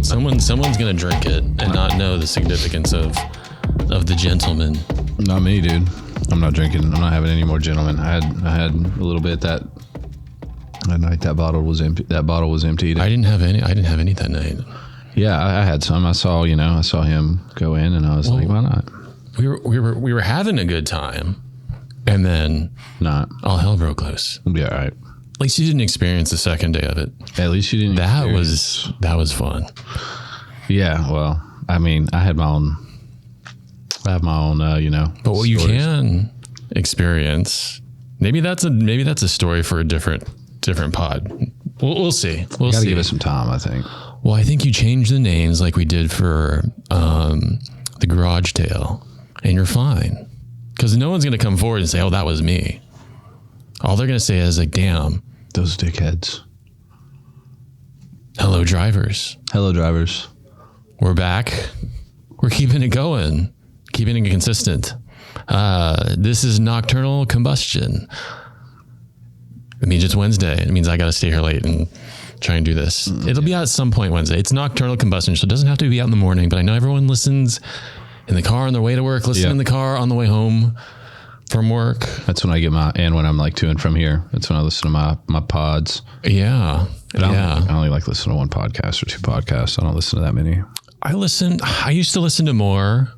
Someone's gonna drink it and not know the significance of the gentleman. Not me, dude. I'm not drinking. I'm not having any more gentlemen. I had a little bit that night. That bottle was empty. That bottle was emptied. I didn't have any that night. Yeah, I had some. I saw him go in, and I was like, why not? We were having a good time, and then all hell broke loose. We'll be all right. At least you didn't experience the second day of it. At least you didn't. That was fun. Yeah. Well, I mean, I have my own. But what stories. You can experience. Maybe that's a story for a different pod. We'll see. We'll gotta give it some time, I think. Well, I think you changed the names like we did for the Garage Tale, and you're fine. Because no one's going to come forward and say, oh, that was me. All they're going to say is like, damn. Those dickheads. Hello, drivers. Hello, drivers. We're back. We're keeping it going. Keeping it consistent. This is Nocturnal Combustion. It means it's Wednesday. It means I got to stay here late and try and do this. It'll be out at some point Wednesday. It's Nocturnal Combustion, so it doesn't have to be out in the morning, but I know everyone listens in the car on their way to work, listen in the car on the way home from work. That's when I get and when I'm like to and from here. That's when I listen to my pods. Yeah. I only like listen to one podcast or two podcasts. I don't listen to that many. I used to listen to more.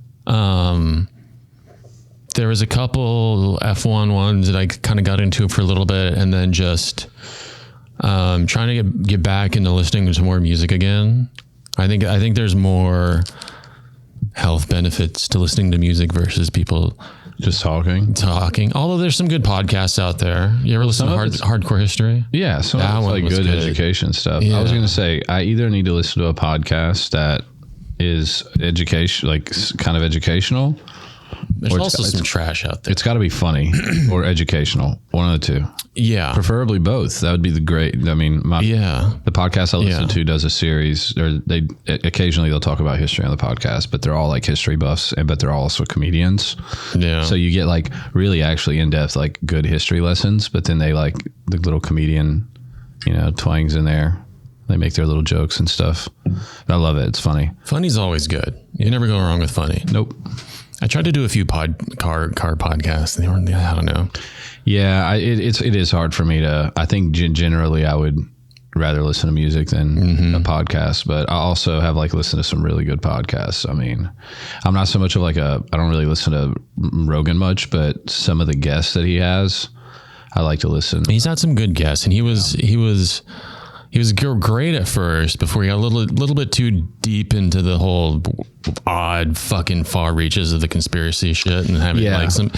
There was a couple F1 ones that I kind of got into for a little bit, and then just trying to get back into listening to more music again. I think there's more health benefits to listening to music versus people just talking. Although there's some good podcasts out there. You ever listen to Hardcore History? Yeah, some of it's like good education stuff. Yeah. I was going to say, I either need to listen to a podcast that is education, like kind of educational. There's also some trash out there. It's got to be funny or educational. One of the two. Yeah. Preferably both. That would be the great. I mean, the podcast I listen to does a series, or occasionally they'll talk about history on the podcast, but they're all like history buffs, but they're all also comedians. Yeah. So you get like really actually in-depth, like good history lessons, but then they like the little comedian, twangs in there. They make their little jokes and stuff. I love it. It's funny. Funny's always good. You never go wrong with funny. Nope. I tried to do a few car podcasts, and they weren't. I don't know. Yeah, it is hard for me to. I think generally I would rather listen to music than a podcast, but I also have like listened to some really good podcasts. I mean, I'm not so much of like I don't really listen to Rogan much, but some of the guests that he has, I like to listen. He's had some good guests, and he was great at first before he got a little bit too deep into the whole odd fucking far reaches of the conspiracy shit and having like some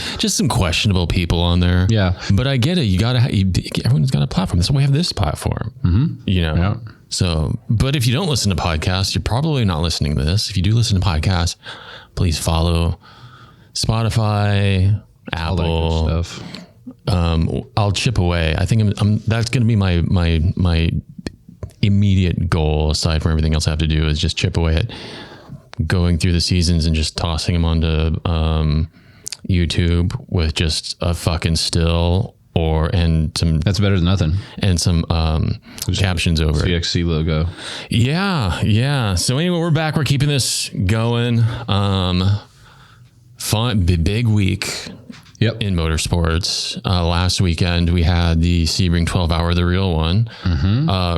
questionable people on there. Yeah. But I get it. Everyone's got a platform. That's why we have this platform, Yeah. So, but if you don't listen to podcasts, you're probably not listening to this. If you do listen to podcasts, please follow Spotify, Apple, all that good stuff. I'll chip away. I think that's going to be my immediate goal, aside from everything else I have to do, is just chip away at going through the seasons and just tossing them onto YouTube with just a fucking still and some. That's better than nothing. And some captions over CXC logo. Yeah. So anyway, we're back. We're keeping this going. Fun, big week. Yep. In motorsports. Last weekend we had the Sebring 12-hour, the real one.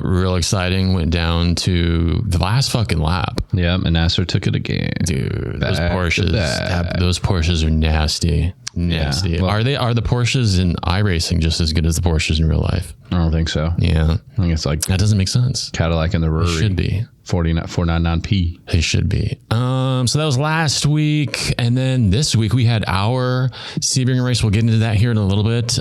Real exciting. Went down to the last fucking lap. Yeah, and Nasser took it again. Dude, those Porsches are nasty. Yeah. Well, are the Porsches in iRacing just as good as the Porsches in real life? I don't think so. Yeah. I think it's like that doesn't make sense. Cadillac and the Rory. It should be. 499P. It should be. So that was last week. And then this week we had our Sebring race. We'll get into that here in a little bit.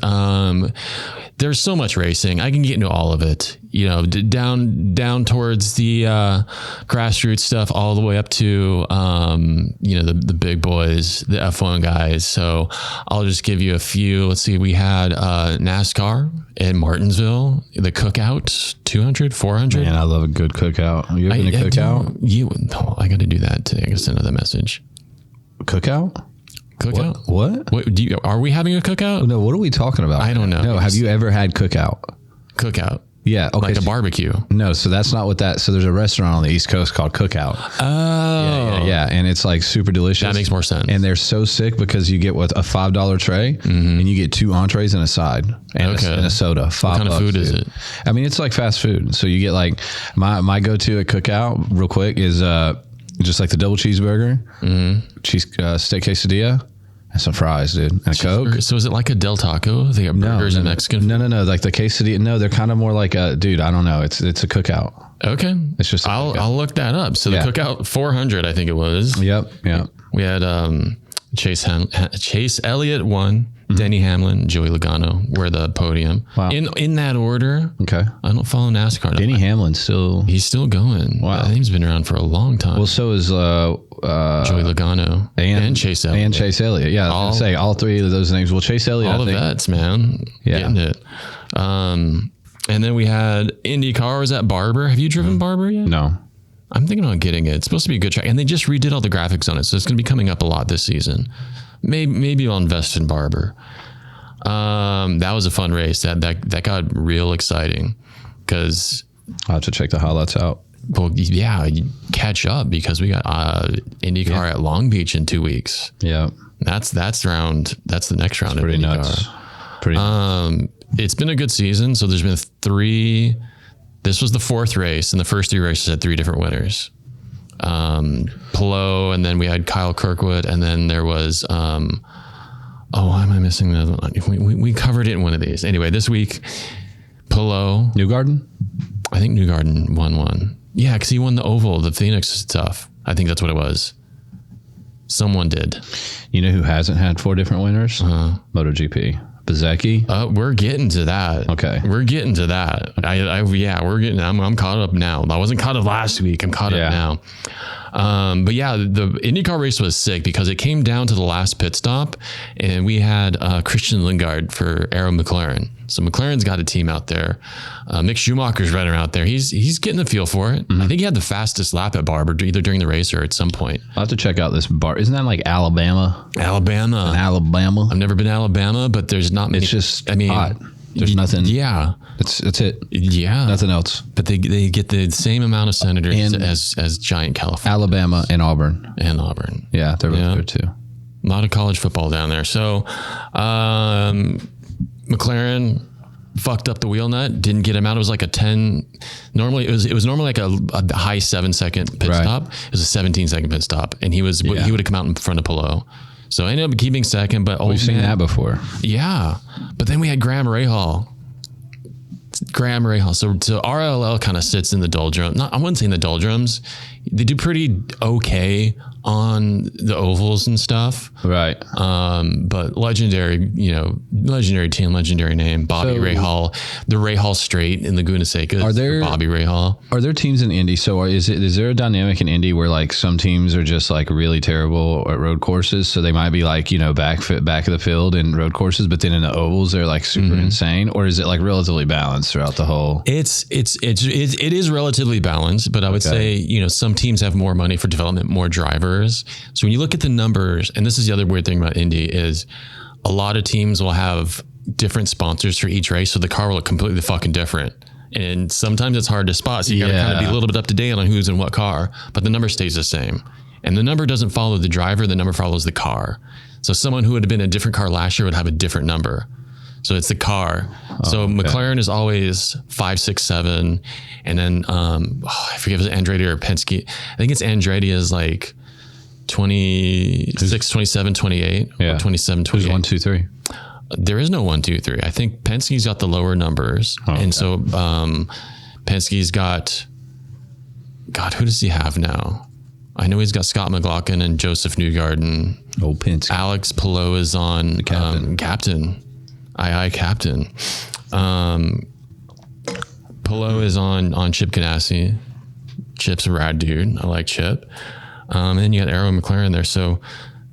There's so much racing. I can get into all of it, down towards the grassroots stuff all the way up to, the big boys, the F1 guys. So I'll just give you a few. Let's see. We had NASCAR in Martinsville, the cookout, 200, 400. Man, I love a good cookout. Are you having a cookout? I got to do that today. I got to send another message. Cookout? What? Wait, are we having a cookout? No, what are we talking about? I don't know. No, have you ever had cookout? Cookout. Yeah. Okay. Like a barbecue. No, so that's not what that. So there's a restaurant on the East Coast called Cookout. Oh. Yeah. And it's like super delicious. That makes more sense. And they're so sick because you get a $5 tray and you get 2 entrees and a side and, and a soda. $5. What kind of food is it? I mean, it's like fast food. So you get like my go-to at Cookout real quick is just like the double cheeseburger, cheese steak quesadilla, and some fries, dude, and a Coke. So is it like a Del Taco? They got burgers and Mexican food? No. Like the quesadilla. No, they're kind of more like dude, I don't know. It's a Cookout. Okay. It's just I'll look that up. So the Cookout 400, I think it was. Yep. We had Chase Elliott won. Denny Hamlin, Joey Logano were the podium. Wow. In that order. Okay. I don't follow NASCAR. Denny Hamlin he's still going. Wow. I think he's been around for a long time. Well, so is Joey Logano and Chase Elliott. And Chase Elliott. Yeah, I was going to say all 3 of those names. Well, Chase Elliott, all the vets, man. Getting it. And then we had IndyCar. Was at Barber. Have you driven Barber yet? No. I'm thinking about getting it. It's supposed to be a good track. And they just redid all the graphics on it. So it's going to be coming up a lot this season. Maybe I'll invest in Barber. That was a fun race. That got real exciting because I'll have to check the highlights out. Well, yeah, you catch up because we got IndyCar at Long Beach in 2 weeks. Yeah, that's the next round of pretty IndyCar. Nuts. Pretty. It's been a good season. So there's been 3. This was the 4th race, and the first 3 races had 3 different winners. Pelot, and then we had Kyle Kirkwood, and then there was why am I missing the other one? We covered it in one of these. Anyway, this week, Pelot. Newgarden? I think Newgarden won one. Yeah, because he won the oval, the Phoenix stuff. I think that's what it was. Someone did. You know who hasn't had 4 different winners? MotoGP. Bezzecchi. We're getting to that. Okay. We're getting to that. I'm caught up now. I wasn't caught up last week. I'm caught up now. But yeah, the IndyCar race was sick because it came down to the last pit stop, and we had Christian Lundgaard for Arrow McLaren. So McLaren's got a team out there. Mick Schumacher's running out there. He's getting the feel for it. I think he had the fastest lap at Barber, either during the race or at some point. I'll have to check out this bar. Isn't that like Alabama? Alabama. I've never been to Alabama, but there's not many. It's just hot. There's nothing. Yeah. That's it. Yeah. Nothing else. But they get the same amount of senators as giant California. Alabama and Auburn. Yeah, they're both there too. A lot of college football down there. So McLaren fucked up the wheel nut, didn't get him out. It was like a 10. Normally it was normally like a high 7-second pit stop. It was a 17-second pit stop, and he would have come out in front of Pelot. So I ended up keeping second, but we've seen that before. Yeah, but then we had Graham Rahal. So RLL kind of sits in the doldrums. I wouldn't say in the doldrums. They do pretty okay on the ovals and stuff. Right. But legendary team, legendary name, Bobby Rahal, the Rahal Straight in Laguna Seca. Are there Bobby Rahal? Are there teams in Indy? So is there a dynamic in Indy where like some teams are just like really terrible at road courses? So they might be like, back of the field in road courses, but then in the ovals, they're like super insane, or is it like relatively balanced throughout the whole? It is relatively balanced, but I would say, some teams have more money for development, more drivers. So when you look at the numbers, and this is the other weird thing about Indy, is a lot of teams will have different sponsors for each race. So the car will look completely fucking different. And sometimes it's hard to spot. So you got to kind of be a little bit up to date on who's in what car, but the number stays the same. And the number doesn't follow the driver. The number follows the car. So someone who would have been in a different car last year would have a different number. So it's the car. So McLaren is always 5, 6, 7. And then I forget if it's Andretti or Penske. I think it's Andretti is like 26, 27, 28, or 27, 28. Who's 1, 2, 3? There is no 1, 2, 3. I think Penske's got the lower numbers. And so Penske's got, God, who does he have now? I know he's got Scott McLaughlin and Joseph Newgarden. Oh, Penske. Alex Palou is on captain. Captain. Palou is on Chip Ganassi. Chip's a rad dude. I like Chip. And then you got Arrow McLaren there. So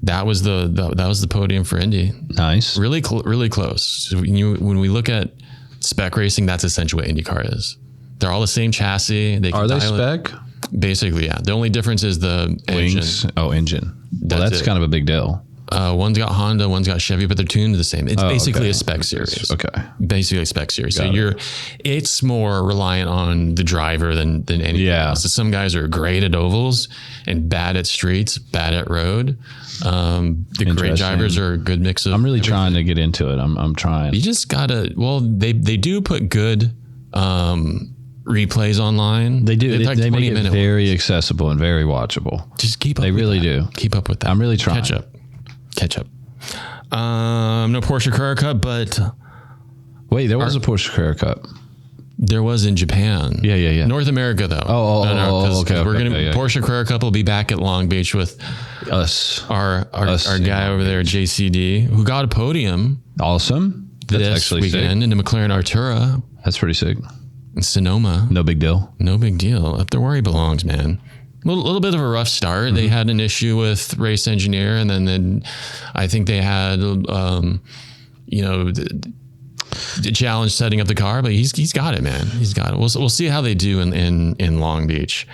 that was the podium for Indy. Nice. Really close. So when we look at spec racing, that's essentially what IndyCar is. They're all the same chassis. Are they spec? Basically, yeah. The only difference is the wings. Engine. Oh, engine. That's kind of a big deal. One's got Honda, one's got Chevy, but they're tuned the same. It's basically a spec series. Okay. Basically a spec series. It's more reliant on the driver than anything else. So some guys are great at ovals and bad at streets, bad at road. The great drivers are a good mix of. I'm really trying to get into it. I'm trying. You just gotta. Well, they do put good replays online. They do. They make it very accessible and very watchable. Just keep up. They really do. Keep up with that. I'm really trying. Catch up. No Porsche Carrera Cup, but wait, there was a Porsche Carrera Cup. There was in Japan. Yeah. North America, though. Okay. We're gonna Porsche Carrera Cup will be back at Long Beach with our guy over there, JCD, who got a podium. Awesome. This weekend in the McLaren Artura. That's pretty sick. In Sonoma. No big deal. No big deal. Up there where he belongs, man. A little bit of a rough start. They had an issue with race engineer, and then I think they had, the challenge setting up the car. But he's got it, man. He's got it. We'll see how they do in Long Beach.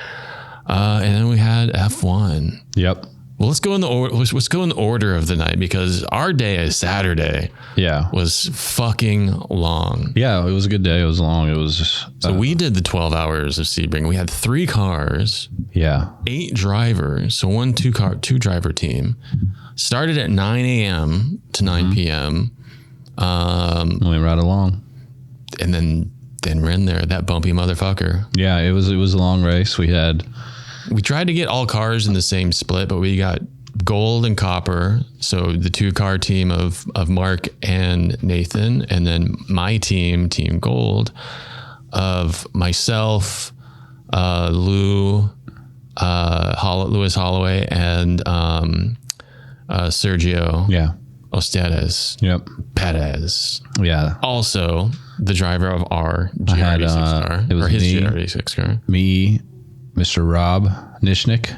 And then we had F1. Yep. Well, let's go in the order of the night, because our day is Saturday. Yeah, was fucking long. Yeah, it was a good day. It was long. It was just, so we did the 12 hours of Sebring. We had 3 cars. Yeah, 8 drivers. So two driver team. Started at 9 a.m. to 9 p.m. Went right along, and then we're in there. That bumpy motherfucker. Yeah, it was a long race. We tried to get all cars in the same split, but we got gold and copper. So the 2-car team of Mark and Nathan, and then my team gold, of myself, Lewis Holloway, and Sergio. Yeah. Ostedes. Yep. Perez. Yeah. Also the driver of our GR86 car. It was his GR86 car. Me, Mr. Rob Nishnik,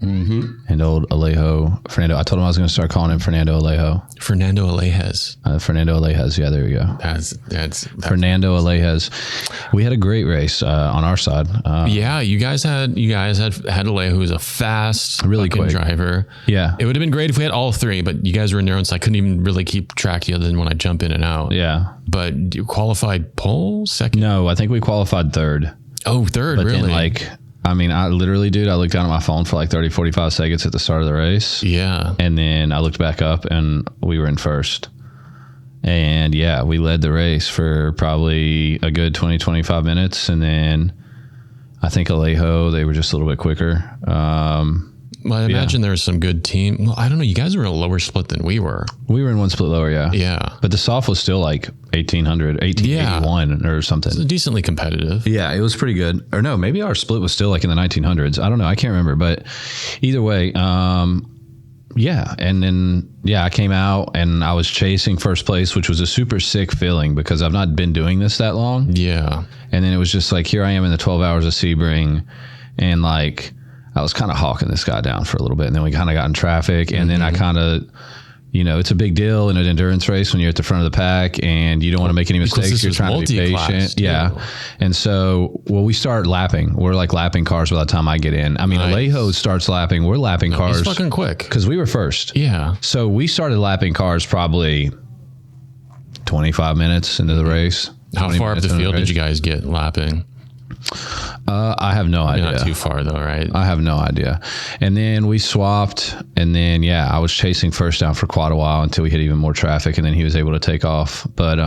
and old Alejo Fernando. I told him I was going to start calling him Fernando Alejo. Fernando Alejes. Fernando Alejes. Yeah, there you go. That's Fernando Alejes. We had a great race on our side. Yeah, you guys had Alejo, who's a fast, really quick driver. Yeah, it would have been great if we had all 3, but you guys were in there, so I couldn't even really keep track of you other than when I jump in and out. Yeah, but you qualified pole second? No, I think we qualified 3rd. Oh, 3rd, but really? Then, I literally, dude, I looked down at my phone for like 30, 45 seconds at the start of the race. Yeah. And then I looked back up and we were in 1st. And yeah, we led the race for probably a good 20, 25 minutes. And then I think Alejo, they were just a little bit quicker. Well, I imagine there was some good team. Well, I don't know. You guys were in a lower split than we were. We were in one split lower, yeah. Yeah. But the soft was still like 1881 or something. It's decently competitive. Yeah, it was pretty good. Or no, maybe our split was still like in the 1900s. I don't know. I can't remember. But either way, yeah. And then, I came out and I was chasing first place, which was a super sick feeling because I've not been doing this that long. Yeah. And then it was just like, here I am in the 12 hours of Sebring, and like, I was kind of hawking this guy down for a little bit, and then we kind of got in traffic, and then I kind of, it's a big deal in an endurance race when you're at the front of the pack and you don't want to make any mistakes. You're trying to be patient. Yeah. And so, we start lapping. We're like lapping cars by the time I get in. I mean, Alejo starts lapping. We're lapping cars. It's fucking quick. Because we were first. Yeah. So we started lapping cars probably 25 minutes into the race. How far up the field did you guys get lapping? I have no idea. Not too far though, right? I have no idea. And then we swapped, and then I was chasing first down for quite a while until we hit even more traffic, and then he was able to take off. But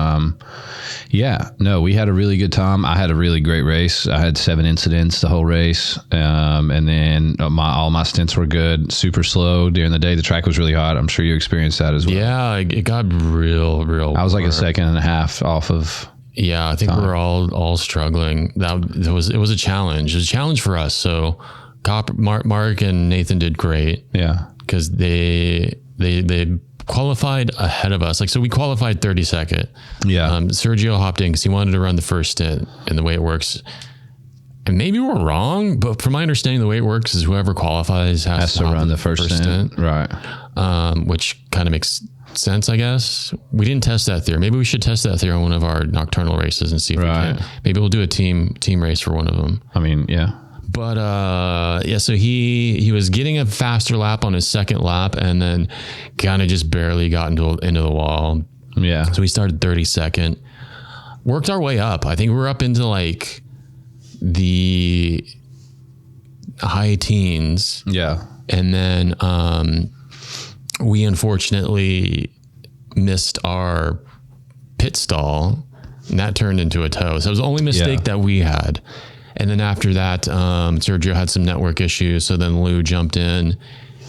we had a really good time. I had a really great race. I had 7 incidents the whole race, and then all my stints were good. Super slow during the day. The track was really hot. I'm sure you experienced that as well. Yeah, it got real. I was like a second and a half off of. Yeah, I think we're all struggling. It was a challenge. It was a challenge for us. So, Mark and Nathan did great. Yeah, because they qualified ahead of us. Like, so we qualified 32nd. Yeah. Sergio hopped in because he wanted to run the first stint, and the way it works. And maybe we're wrong, but from my understanding, the way it works is whoever qualifies has to run the first stint. Right. Which kind of makes sense, I guess. We didn't test that theory. Maybe we should test that theory on one of our Nocturnal races and see if we can. Maybe we'll do a team race for one of them. I mean, yeah. But yeah, so he was getting a faster lap on his second lap, and then kind of just barely got into the wall. Yeah. So we started 32nd, worked our way up. I think we were up into like the high teens. Yeah. And then we unfortunately missed our pit stall, and that turned into a tow. So it was the only mistake that we had. And then after that, Sergio had some network issues. So then Lou jumped in,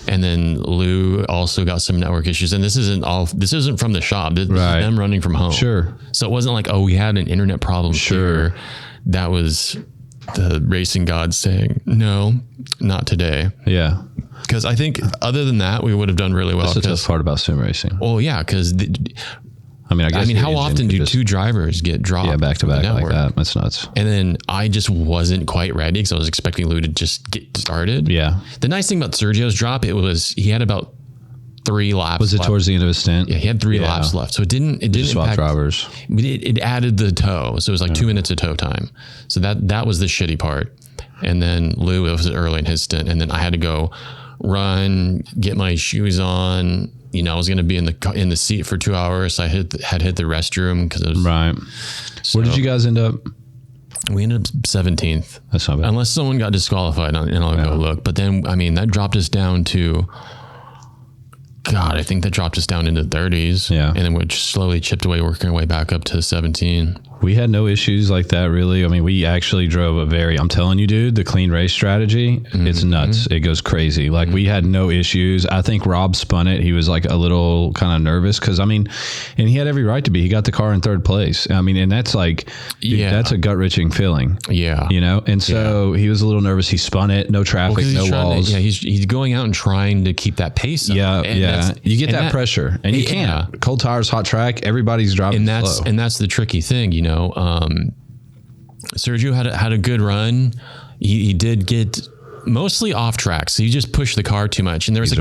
and then Lou also got some network issues. And this isn't from the shop. This is them running from home. Sure. So it wasn't like, oh, we had an internet problem. Sure. That was the racing gods saying, no, not today. Yeah. Because I think other than that, we would have done really well. That's the tough part about sim racing. Well, yeah, because I mean, how often do two drivers get dropped? Yeah, back to back like that. That's nuts. And then I just wasn't quite ready because I was expecting Lou to just get started. Yeah. The nice thing about Sergio's drop, he had about 3 laps. Was it left. Towards the end of his stint? Yeah, he had 3 laps left, so it didn't swap impact drivers. It added the tow, so it was like 2 minutes of tow time. So that was the shitty part. And then Lou, it was early in his stint, and then I had to go run, get my shoes on. You know, I was going to be in the seat for 2 hours. So I had hit the restroom because it was right. So where did you guys end up? We ended up 17th. That's not bad. Unless someone got disqualified, and I'll go look. But then, I mean, that dropped us down to, God, I think that dropped us down into the 30s. Yeah. And then we slowly chipped away, working our way back up to 17. We had no issues like that, really. I mean, we actually drove I'm telling you, dude, the clean race strategy, it's nuts. It goes crazy. Like, we had no issues. I think Rob spun it. He was like a little kind of nervous because, I mean, and he had every right to be. He got the car in 3rd place. I mean, and that's like, dude, that's a gut-wrenching feeling. Yeah. You know? And so he was a little nervous. He spun it. No traffic, no walls. He's going out and trying to keep that pace up. Yeah, and you get that pressure. And you can't. Cold tires, hot track, everybody's driving slow. And that's the tricky thing, you know. Sergio had a good run. He did get mostly off track, so he just pushed the car too much. And there was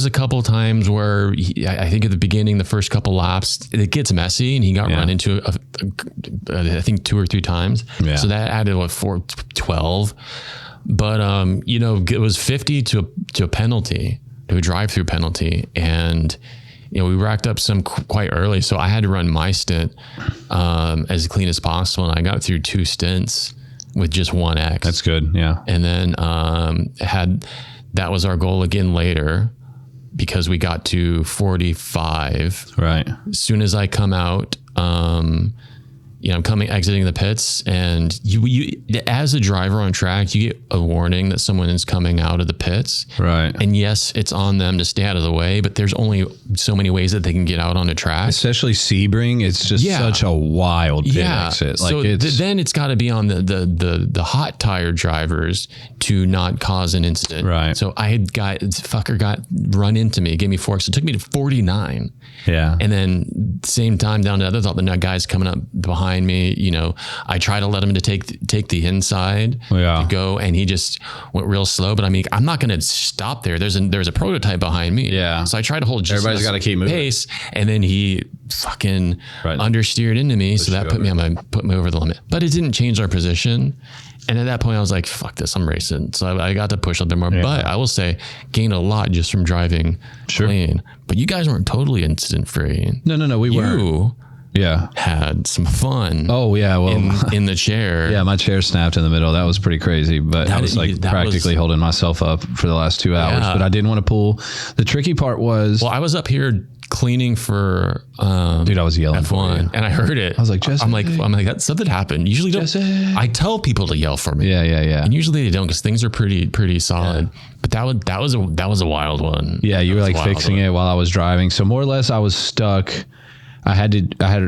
a couple times where I think at the beginning, the first couple laps, it gets messy, and he got run into I think 2 or 3 times. Yeah. So that added 12. But you know, it was 50 to a penalty, to a drive-through penalty, and you know, we racked up some quite early, so I had to run my stint as clean as possible, and I got through 2 stints with just 1X. That's good, yeah. And then that was our goal again later, because we got to 45. Right. As soon as I come out, you know, I'm exiting the pits, and you as a driver on track, you get a warning that someone is coming out of the pits. Right. And yes, it's on them to stay out of the way, but there's only so many ways that they can get out on a track. Especially Sebring, it's just such a wild pit exit. Like, so then it's got to be on the hot tire drivers to not cause an incident. Right. So fucker got run into me, gave me forks. It took me to 49. Yeah. And then same time down to the other, the guy's coming up behind me. You know, I try to let him to take the inside to go, and he just went real slow. But I mean, I'm not going to stop there. There's a prototype behind me. Yeah. So I try to hold just everybody's got to keep moving pace, and then he fucking understeered into me, so that put me over the limit. But it didn't change our position. And at that point, I was like, fuck this, I'm racing. So I got to push a little bit more. Yeah. But I will say, gained a lot just from driving clean. But you guys weren't totally incident free. No, we weren't. Had some fun. Oh, yeah. Well, in the chair. Yeah, my chair snapped in the middle. That was pretty crazy. But I was like practically holding myself up for the last 2 hours. But I didn't want to pull. The tricky part was... Well, I was up here cleaning for dude, I was yelling F1 for you. and I heard it. I was like, Jesse. I'm like that something happened. Usually I tell people to yell for me. Yeah. And usually they don't, because things are pretty solid. Yeah. But that was a wild one. Yeah, you were like fixing it while I was driving. So more or less I was stuck. I had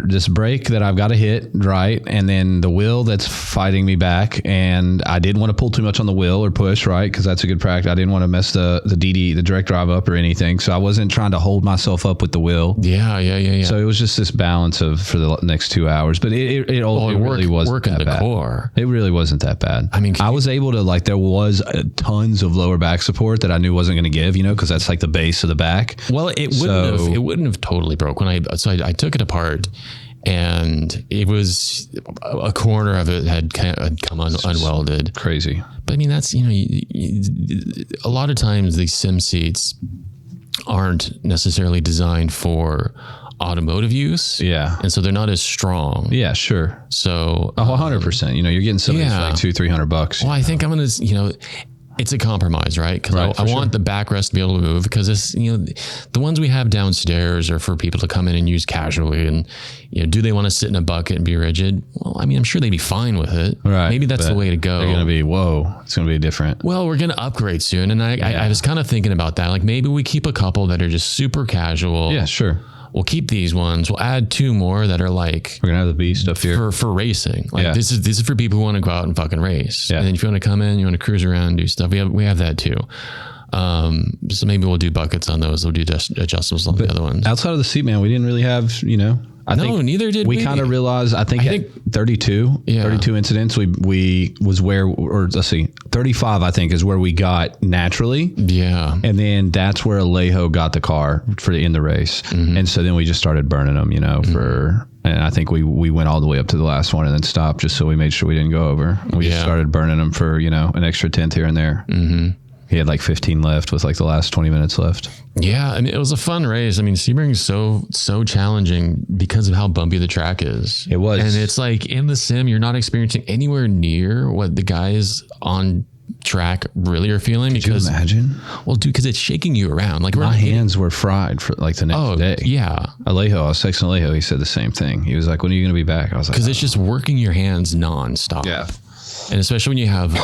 this brake that I've got to hit, right? And then the wheel that's fighting me back, and I didn't want to pull too much on the wheel or push, right? Because that's a good practice. I didn't want to mess the direct drive up or anything. So I wasn't trying to hold myself up with the wheel. Yeah. So it was just this balance for the next 2 hours. But it really wasn't that bad. Core. It really wasn't that bad. I mean, I was able to, there was tons of lower back support that I knew wasn't going to give, because that's like the base of the back. Well, it wouldn't have totally broke when I took it apart, and it was a corner of it had come unwelded. Crazy. But I mean, that's, a lot of times these sim seats aren't necessarily designed for automotive use. Yeah. And so they're not as strong. Yeah, sure. So 100%, you're getting something for like $200-$300. Well, I think I'm going to, it's a compromise, right? Because I want the backrest to be able to move, because this, the ones we have downstairs are for people to come in and use casually. And, do they want to sit in a bucket and be rigid? Well, I mean, I'm sure they'd be fine with it. Right. Maybe that's the way to go. They're going to be, it's going to be different. Well, we're going to upgrade soon. And I was kind of thinking about that. Like maybe we keep a couple that are just super casual. Yeah, sure. We'll keep these ones. We'll add 2 more that are like, we're gonna have the B stuff here for racing. Like this is for people who want to go out and fucking race. Yeah. And then if you want to come in, you want to cruise around, do stuff. We have that too. So maybe we'll do buckets on those. We'll do adjustments on the other ones. Outside of the seat, man, we didn't really have, I think neither did we. We kind of realized, I think 32 incidents, we was where, or let's see, 35, I think is where we got naturally. Yeah. And then that's where Alejo got the car in the race. Mm-hmm. And so then we just started burning them, and I think we went all the way up to the last one and then stopped just so we made sure we didn't go over. We just started burning them for, an extra 10th here and there. Mm-hmm. He had like 15 left with like the last 20 minutes left. Yeah, I mean, it was a fun race. I mean, Sebring's so challenging because of how bumpy the track is. It was. And it's like in the sim, you're not experiencing anywhere near what the guys on track really are feeling. Could you imagine? Well, dude, because it's shaking you around. Like my hands were fried for like the next day. Yeah. Alejo, I was texting Alejo. He said the same thing. He was like, when are you going to be back? I was like, because it's just working your hands nonstop. Yeah. And especially when you have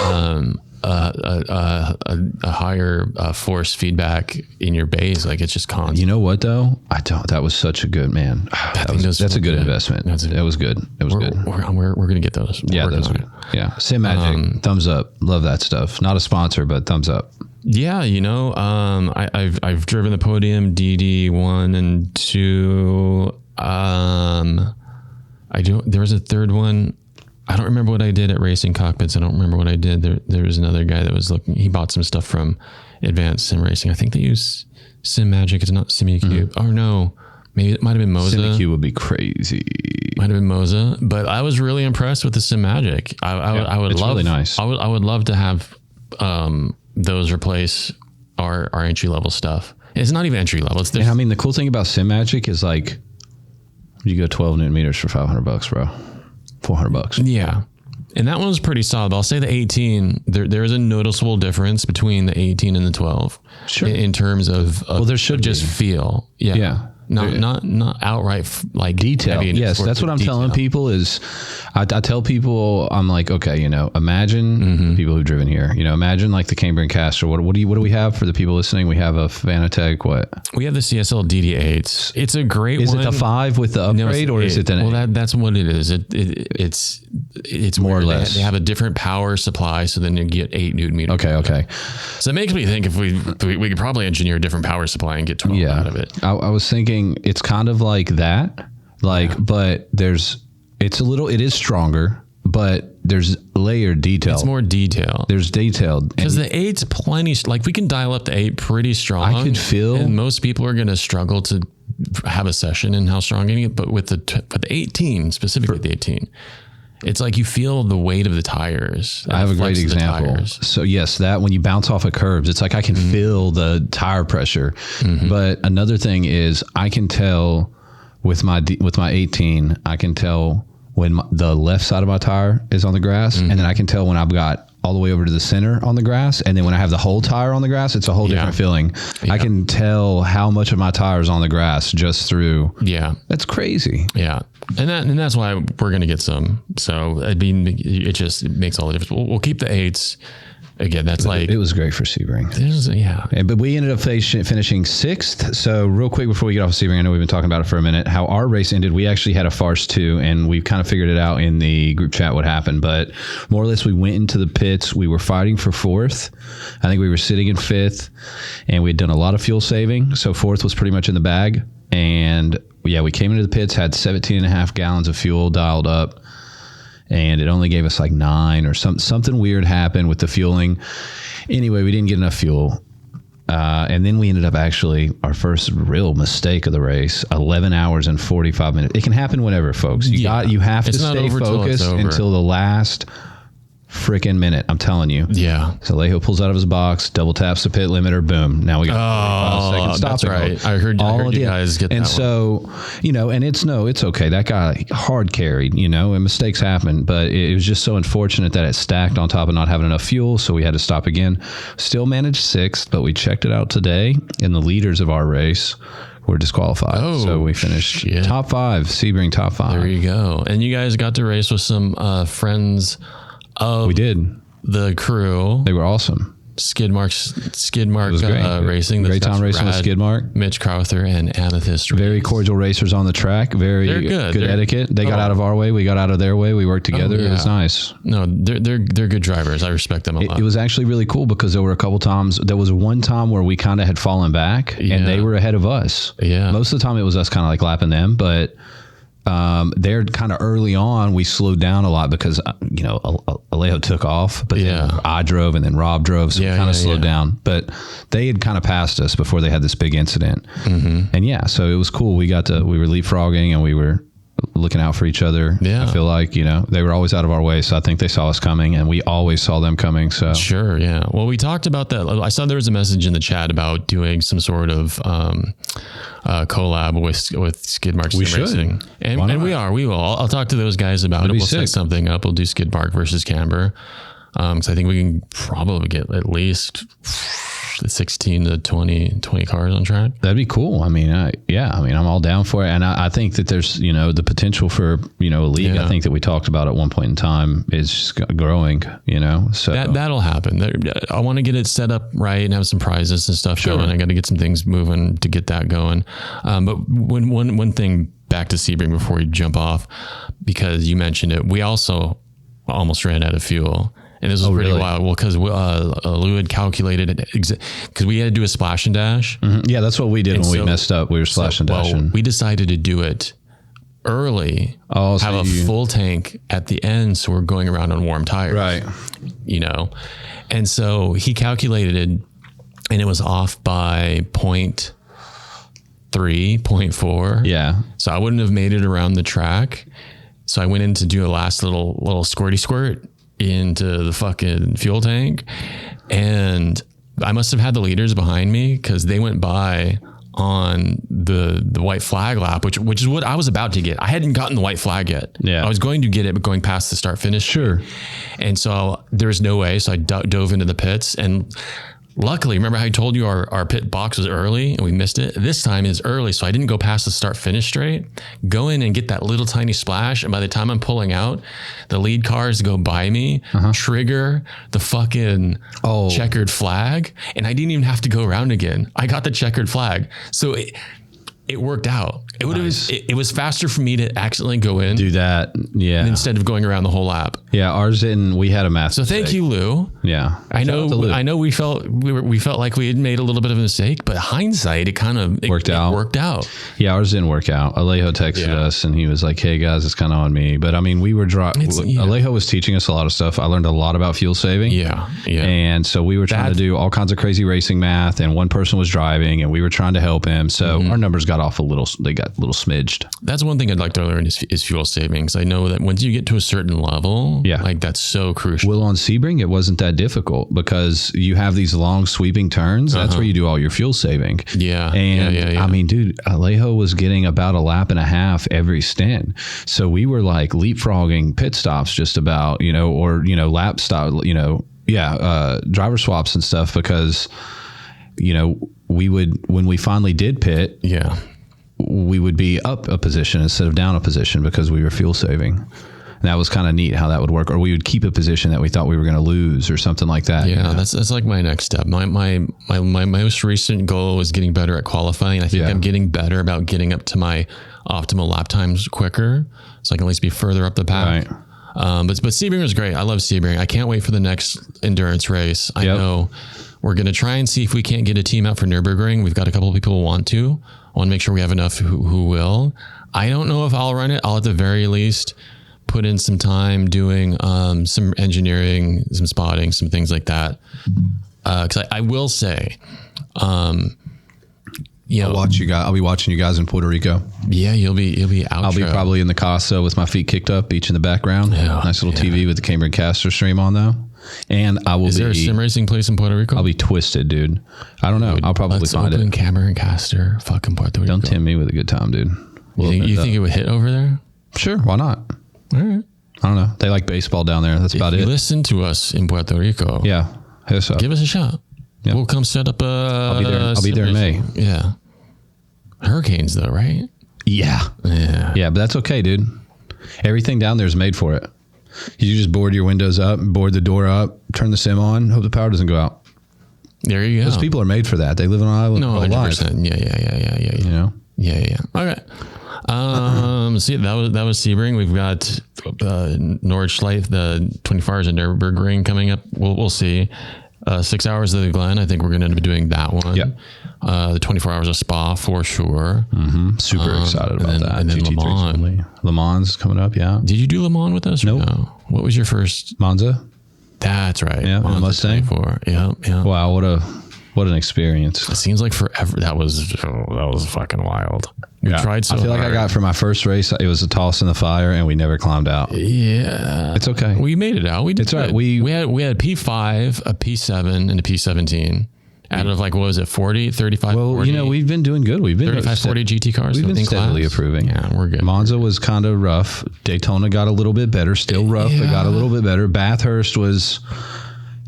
a higher force feedback in your base, like it's just constant. You know what though? That was such a good, man. That's a good investment. That was good. It was good. We're gonna get those. Yeah, those are good. Yeah. Sim Magic, thumbs up. Love that stuff. Not a sponsor, but thumbs up. Yeah, I've driven the Podium DD1 and 2. There was a third one. I don't remember what I did at Racing Cockpits. I don't remember what I did. There was another guy that was looking. He bought some stuff from Advanced Sim Racing. I think they use Sim Magic. It's not SimEQ. Mm-hmm. Oh no, maybe it might have been Moza. SimEQ would be crazy. Might have been Moza, but I was really impressed with the Sim Magic. I would love. Really nice. I would love to have those replace our entry level stuff. It's not even entry level. And I mean, the cool thing about Sim Magic is like you go 12 Newton meters for $500, bro. $400. Yeah. And that one was pretty solid. I'll say the 18, there is a noticeable difference between the 18 and the 12. Sure. In terms of there should just be. Feel. Yeah. Yeah. Not outright like detail. Yes, that's what I'm telling people is I tell people, I'm like, okay, imagine people who've driven here, imagine like the Cambrian Castor. What do we have for the people listening? We have a Fanatec, what? We have the CSL DD8s. It's a great one. Is it the 5 with the upgrade or is it the 8? Well, that's what it is. It's more or less. They have a different power supply, so then you get 8 Newton meters. Okay. So it makes me think if we could probably engineer a different power supply and get 12 out of it. I was thinking it's kind of like that, but it is stronger, but there's layered detail. It's more detailed. There's detailed. Because the 8's plenty, like we can dial up the 8 pretty strong. I could feel. And most people are going to struggle to have a session in how strong it is, but with the 18, specifically the 18, it's like you feel the weight of the tires. I have a great example. So yes, that when you bounce off of curbs, it's like I can feel the tire pressure. Mm-hmm. But another thing is I can tell with my 18, I can tell when the left side of my tire is on the grass, and then I can tell when I've got all the way over to the center on the grass, and then when I have the whole tire on the grass, it's a whole different feeling. Yeah. I can tell how much of my tire is on the grass just through. Yeah, that's crazy. Yeah, and that's why we're gonna get some. So it just makes all the difference. We'll keep the 8s. Again, that's like... It was great for Sebring. Yeah. But we ended up finishing 6th. So real quick before we get off of Sebring, I know we've been talking about it for a minute, how our race ended. We actually had a farce too, and we kind of figured it out in the group chat what happened. But more or less, we went into the pits. We were fighting for 4th. I think we were sitting in 5th, and we had done a lot of fuel saving. So 4th was pretty much in the bag. And yeah, we came into the pits, had 17.5 gallons of fuel dialed up. And it only gave us like 9 or something weird happened with the fueling. Anyway, we didn't get enough fuel. And then we ended up actually our first real mistake of the race, 11 hours and 45 minutes. It can happen whenever, folks. You have to stay focused until the last freaking minute. I'm telling you. Yeah. So Alejo pulls out of his box, double taps the pit limiter, boom. Now we got 45 seconds stopping. That's right. I heard you guys get that. And so, and it's okay. That guy hard carried, and mistakes happen, but it was just so unfortunate that it stacked on top of not having enough fuel. So we had to stop again. Still managed sixth, but we checked it out today, and the leaders of our race were disqualified. So we finished top 5, Sebring top 5. There you go. And you guys got to race with some friends of we did the crew. They were awesome. Skidmark Racing. Great time racing with Skidmark. Mitch Crowther and Amethyst. Very cordial racers on the track. Very good etiquette. They got out of our way. We got out of their way. We worked together. It was nice. No, they're good drivers. I respect them a lot. It was actually really cool because there were a couple times. There was one time where we kind of had fallen back and they were ahead of us. Yeah. Most of the time it was us kind of like lapping them, but they're kind of early on. We slowed down a lot because Alejo took off, but then I drove and then Rob drove, so we kind of slowed down. But they had kind of passed us before they had this big incident, and so it was cool. We were leapfrogging and we were looking out for each other. I feel like they were always out of our way, so I think they saw us coming, and we always saw them coming. So sure, yeah. Well, we talked about that. I saw there was a message in the chat about doing some sort of collab with Skidmark Sim Racing, and we will. I'll talk to those guys about it. We'll set something up. We'll do Skidmark versus Camber, because I think we can probably get at least 16 to 20 cars on track. That'd be cool. I mean, I'm all down for it. And I think that there's, the potential for, a league. I think that we talked about at one point in time is just growing, so that'll happen. I want to get it set up right and have some prizes and stuff going. I got to get some things moving to get that going. But one thing back to Sebring before we jump off, because you mentioned it, we also almost ran out of fuel. And this was pretty wild. Well, because Lou had calculated it because we had to do a splash and dash. Mm-hmm. Yeah, that's what we did when we messed up. We were splash and dashing. Well, we decided to do it early. Have a full tank at the end, so we're going around on warm tires. Right. And so he calculated it, and it was off by 0.3, 0.4. Yeah. So I wouldn't have made it around the track. So I went in to do a last little squirty squirt into the fucking fuel tank, and I must have had the leaders behind me because they went by on the white flag lap, which is what I was about to get. I hadn't gotten the white flag yet. I was going to get it, but going past the start finish. Sure. And so there was no way. So I dove into the pits, and luckily, remember how I told you our pit box was early and we missed it? This time is early, so I didn't go past the start finish straight. Go in and get that little tiny splash, and by the time I'm pulling out, the lead cars go by me, trigger the fucking checkered flag, and I didn't even have to go around again. I got the checkered flag. So it worked out. It was faster for me to accidentally go in. Do that. Yeah. Instead of going around the whole lap. Yeah. Ours didn't, we had a massive mistake. Thank you, Lou. Yeah. I know we felt like we had made a little bit of a mistake, but hindsight, it worked out. Yeah. Ours didn't work out. Alejo texted us and he was like, "Hey guys, it's kind of on me." But I mean, we were Alejo was teaching us a lot of stuff. I learned a lot about fuel saving. Yeah. And so we were trying to do all kinds of crazy racing math, and one person was driving and we were trying to help him. So our numbers got off a little smidged. That's one thing I'd like to learn is fuel savings. I know that once you get to a certain level, like that's so crucial. Well, on Sebring, it wasn't that difficult because you have these long sweeping turns. That's where you do all your fuel saving. Yeah. And I mean, dude, Alejo was getting about a lap and a half every stint. So we were like leapfrogging pit stops just about, lap stop, driver swaps and stuff because, we would, when we finally did pit, we would be up a position instead of down a position because we were fuel saving. And that was kind of neat how that would work. Or we would keep a position that we thought we were going to lose or something like that. Yeah, that's like my next step. My most recent goal was getting better at qualifying. I think I'm getting better about getting up to my optimal lap times quicker, so I can at least be further up the pack. Right. But Sebring was great. I love Sebring. I can't wait for the next endurance race. I know we're going to try and see if we can't get a team out for Nürburgring. We've got a couple of people who want to. I want to make sure we have enough who will. I don't know if I'll run it. I'll at the very least put in some time doing some engineering, some spotting, some things like that. Because I will say, I'll be watching you guys in Puerto Rico. Yeah, you'll be out. I'll be probably in the Casa with my feet kicked up, beach in the background. Yeah, nice little TV with the Cambridge Caster stream on though. And I will. Is there a sim racing place in Puerto Rico? I'll be twisted, dude. I don't know. Dude, I'll probably find it. Cameron Caster, fucking Puerto Rico. Don't tempt me with a good time, dude. You think it would hit over there? Sure, why not? All right. I don't know. They like baseball down there. That's about it. Listen to us in Puerto Rico. Yeah, hit us up. Give us a shot. Yep. We'll come set up I'll be there in May. Yeah. Hurricanes though, right? Yeah, but that's okay, dude. Everything down there is made for it. You just board your windows up, board the door up, turn the sim on, hope the power doesn't go out. There you go. Those people are made for that. They live on an island. No, 100%. Yeah. You know? Yeah. Okay. See, that was Sebring. We've got Nordschleife, the 24 Hours of Nürburgring coming up. We'll see. 6 hours of the Glen. I think we're going to be doing that one. Yeah. The 24 Hours of Spa for sure. Mm-hmm. Super excited about that. And then Le Mans. Le Mans is coming up. Yeah. Did you do Le Mans with us? Nope. No. What was your first? Monza. That's right. Yeah. Monza Mustang. 24. Yeah. Wow. What an experience. It seems like forever. That was fucking wild. We tried so I feel like hard. I got for my first race, it was a toss in the fire and we never climbed out. Yeah. It's okay. We made it out. We did. It's all right. We had a P5, a P7, and a P17 out of what was it, 40, 35, Well, 40? We've been doing good. We've been 35, 40 GT cars. We've been steadily improving. Yeah, we're good. Monza was kind of rough. Daytona got a little bit better. Still rough, but got a little bit better. Bathurst was,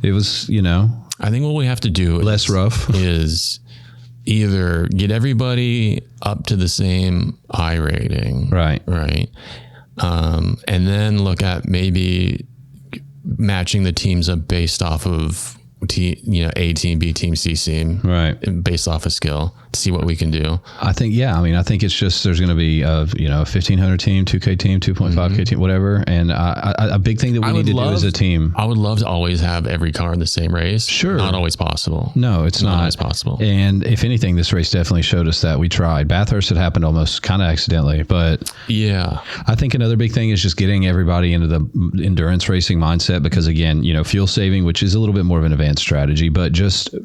I think what we have to do less rough is either get everybody up to the same I rating. Right. And then look at maybe matching the teams up based off of A team, B team, C team, right, based off of skill to see what we can do. I think, I think it's just, there's going to be a 1500 team, 2K team, 2.5K team, whatever. And a big thing that we need to do as a team. I would love to always have every car in the same race. Sure. Not always possible. No, it's not always possible. And if anything, this race definitely showed us that we tried. Bathurst had happened almost kind of accidentally, but yeah, I think another big thing is just getting everybody into the endurance racing mindset, because again, fuel saving, which is a little bit more of an advanced strategy, but just,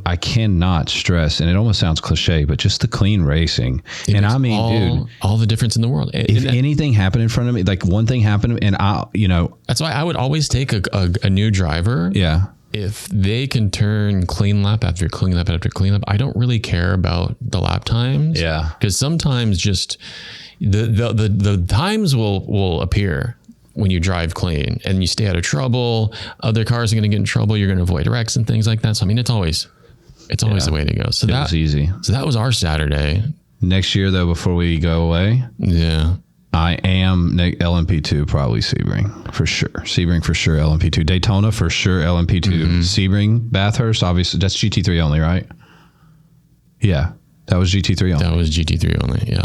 I cannot stress, and it almost sounds cliche, but just the clean racing. And I mean, dude, all the difference in the world. If anything happened in front of me, like one thing happened, and that's why I would always take a new driver. Yeah. If they can turn clean lap after clean lap after clean lap, I don't really care about the lap times. Yeah. Because sometimes just the times will appear when you drive clean and you stay out of trouble. Other cars are going to get in trouble. You're going to avoid wrecks and things like that. So, I mean, it's always the way to go. So that was easy. So that was our Saturday. Next year, though, before we go away, I am LMP2, probably Sebring for sure. Sebring for sure, LMP2. Daytona for sure, LMP2. Sebring, Bathurst, obviously that's GT3 only, right? Yeah, that was GT3 only. That was GT3 only. Yeah.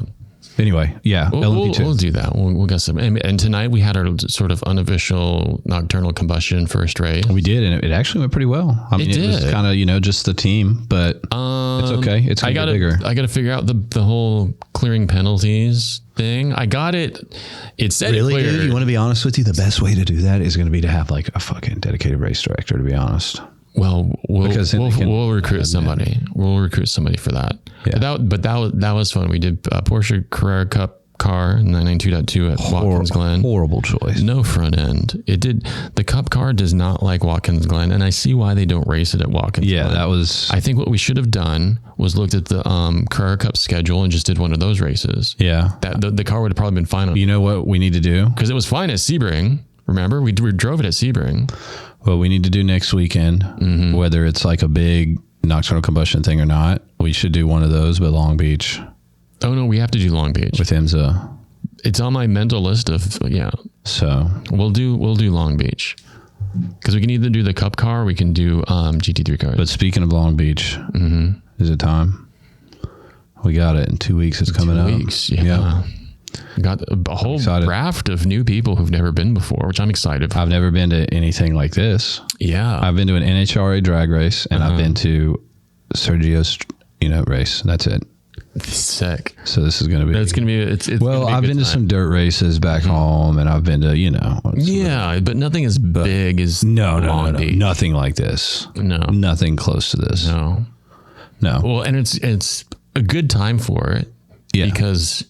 Anyway, LMP2. We'll do that. We'll get some. And tonight we had our sort of unofficial Nocturnal Combustion first race. We did, and it actually went pretty well. I mean, it was kind of just the team, but it's okay. It's gonna get bigger. I got to figure out the whole clearing penalties thing. I got it. It said really, it cleared. Dude, you want to be honest with you? The best way to do that is going to be to have like a fucking dedicated race director. To be honest. Well, we'll recruit somebody. We'll recruit somebody for that. Yeah. But that was fun. We did Porsche Carrera Cup car 992.2 at Watkins Glen. Horrible choice. No front end. The Cup car does not like Watkins Glen, and I see why they don't race it at Watkins Glen. That was. I think what we should have done was looked at the Carrera Cup schedule and just did one of those races. Yeah, that the car would have probably been fine. You know what we need to do? Because it was fine at Sebring. Remember, we drove it at Sebring. What we need to do next weekend, whether it's like a big Nocturnal Combustion thing or not, we should do one of those, but Long Beach. Oh no, we have to do Long Beach with IMSA. It's on my mental list of So we'll do Long Beach because we can either do the Cup car, or we can do GT3 cars. But speaking of Long Beach, is it time? We got it in 2 weeks. It's coming up. 2 weeks, yeah. Got a whole raft of new people who've never been before, which I'm excited for. I've never been to anything like this. Yeah. I've been to an NHRA drag race, and I've been to Sergio's, race. That's it. Sick. So this is going to be... It's going to be... It's well, I've been to some dirt races back home, and I've been to, Yeah, but nothing as big as No. Long Beach. Nothing like this. No. Nothing close to this. No. No. Well, and it's a good time for it. Yeah. Because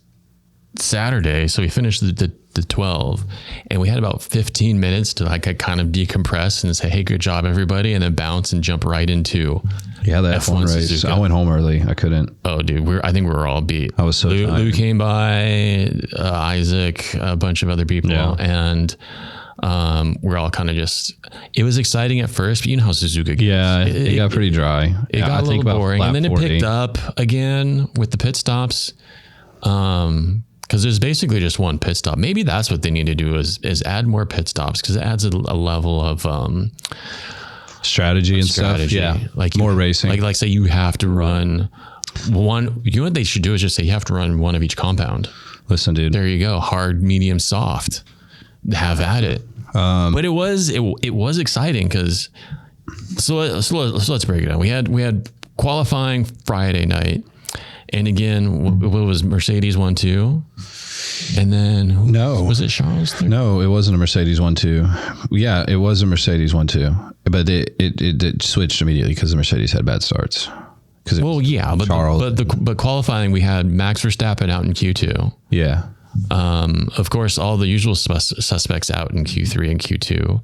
Saturday, so we finished the 12 and we had about 15 minutes to like kind of decompress and say, hey, good job, everybody. And then bounce and jump right into the F1 race. Suzuka. I went home early. I couldn't. Oh, dude, I think we were all beat. I was so tired. Lou came by, Isaac, a bunch of other people, and we're all kind of just. It was exciting at first, but you know how Suzuka gets. Yeah, it got pretty dry. It got a little boring, and then 40. It picked up again with the pit stops. Because there's basically just one pit stop. Maybe that's what they need to do is add more pit stops because it adds a level of strategy and stuff. Yeah, like more racing. Like say you have to run one. You know what they should do is just say you have to run one of each compound. Listen, dude. There you go. Hard, medium, soft. Have at it. But it was exciting because so let's break it down. We had qualifying Friday night. And again, what was Mercedes 1-2? And then was it Charles 3? No, it wasn't a Mercedes 1-2. Yeah, it was a Mercedes 1-2, but it switched immediately because the Mercedes had bad starts. But qualifying we had Max Verstappen out in Q2. Yeah. Of course, all the usual suspects out in Q3 and Q2.